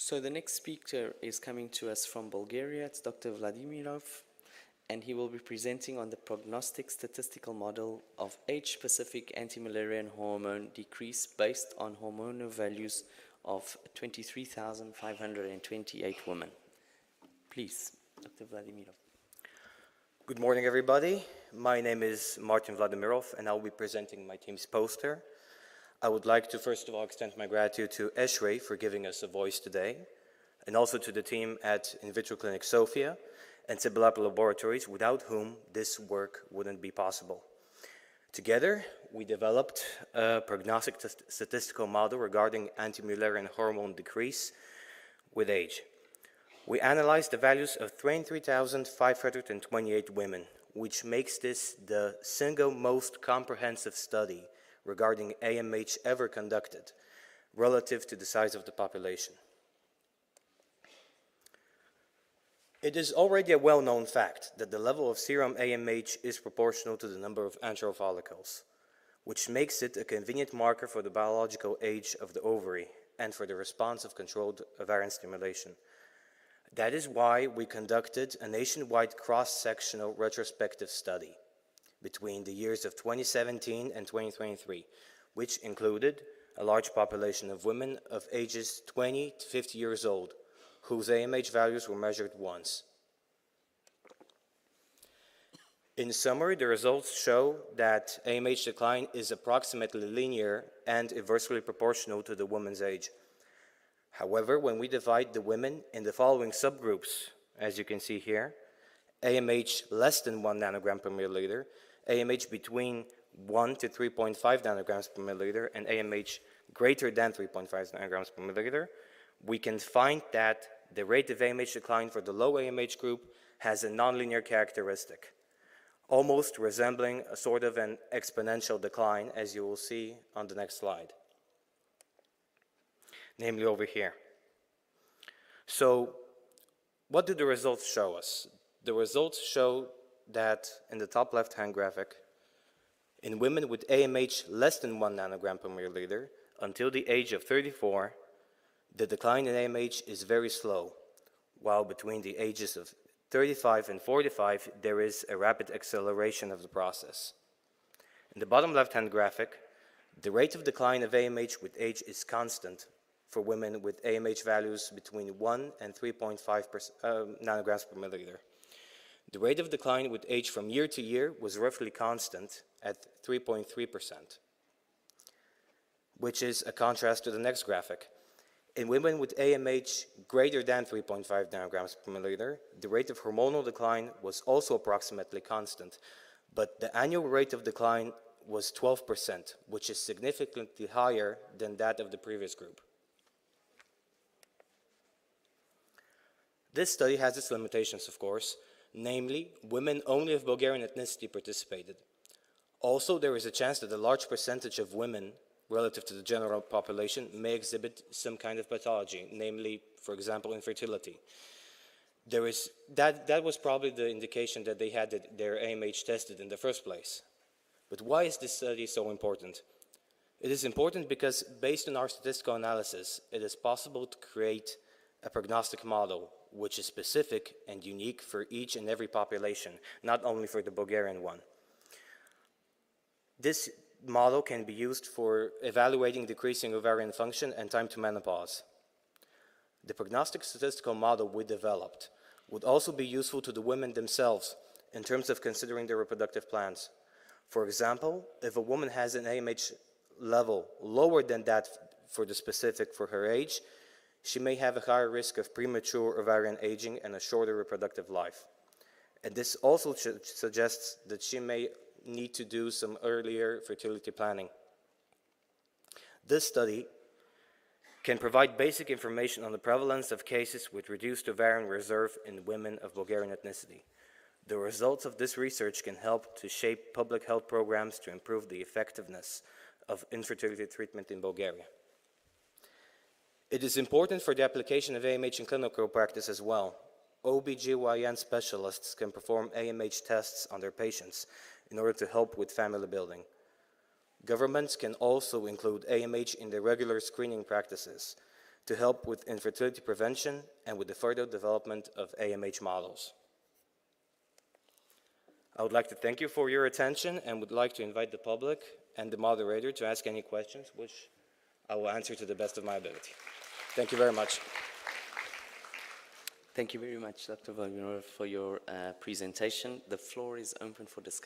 So the next speaker is coming to us from Bulgaria. It's Dr. Vladimirav, and he will be presenting on the prognostic statistical model of age-specific anti-Müllerian hormone decrease based on hormonal values of 23,528 women. Please, Dr. Vladimirav. Good morning, everybody. My name is Martin Vladimirov, and I'll be presenting my team's poster. I would like to first of all extend my gratitude to ESHRE for giving us a voice today, and also to the team at Invitro clinic Sophia and Cibilap Laboratories, without whom this work wouldn't be possible. Together, we developed a prognostic statistical model regarding anti-Müllerian hormone decrease with age. We analyzed the values of 23,528 women, which makes this the single most comprehensive study regarding AMH ever conducted, relative to the size of the population. It is already a well-known fact that the level of serum AMH is proportional to the number of antral follicles, which makes it a convenient marker for the biological age of the ovary and for the response of controlled ovarian stimulation. That is why we conducted a nationwide cross-sectional retrospective study between the years of 2017 and 2023, which included a large population of women of ages 20 to 50 years old, whose AMH values were measured once. In summary, the results show that AMH decline is approximately linear and inversely proportional to the woman's age. However, when we divide the women in the following subgroups, as you can see here, AMH less than 1 nanogram per milliliter, AMH between 1 to 3.5 nanograms per milliliter, and AMH greater than 3.5 nanograms per milliliter, we can find that the rate of AMH decline for the low AMH group has a nonlinear characteristic, almost resembling a sort of an exponential decline, as you will see on the next slide, namely over here. So what do the results show us? The results show that in the top left-hand graphic, in women with AMH less than 1 nanogram per milliliter, until the age of 34, the decline in AMH is very slow, while between the ages of 35 and 45, there is a rapid acceleration of the process. In the bottom left-hand graphic, the rate of decline of AMH with age is constant for women with AMH values between 1 and 3.5 nanograms per milliliter. The rate of decline with age from year to year was roughly constant at 3.3%, which is a contrast to the next graphic. In women with AMH greater than 3.5 nanograms per milliliter, the rate of hormonal decline was also approximately constant, but the annual rate of decline was 12%, which is significantly higher than that of the previous group. This study has its limitations, of course. Namely, women only of Bulgarian ethnicity participated. Also, there is a chance that a large percentage of women, relative to the general population, may exhibit some kind of pathology, namely, for example, infertility. That was probably the indication that they had their AMH tested in the first place. But why is this study so important? It is important because, based on our statistical analysis, it is possible to create a prognostic model which is specific and unique for each and every population, not only for the Bulgarian one. This model can be used for evaluating decreasing ovarian function and time to menopause. The prognostic statistical model we developed would also be useful to the women themselves in terms of considering their reproductive plans. For example, if a woman has an AMH level lower than that for the specific for her age, she may have a higher risk of premature ovarian aging and a shorter reproductive life. And this also suggests that she may need to do some earlier fertility planning. This study can provide basic information on the prevalence of cases with reduced ovarian reserve in women of Bulgarian ethnicity. The results of this research can help to shape public health programs to improve the effectiveness of infertility treatment in Bulgaria. It is important for the application of AMH in clinical practice as well. OB/GYN specialists can perform AMH tests on their patients in order to help with family building. Governments can also include AMH in their regular screening practices to help with infertility prevention and with the further development of AMH models. I would like to thank you for your attention and would like to invite the public and the moderator to ask any questions, which I will answer to the best of my ability. Thank you very much. Thank you very much, Dr. Vladimir, for your presentation. The floor is open for discussion.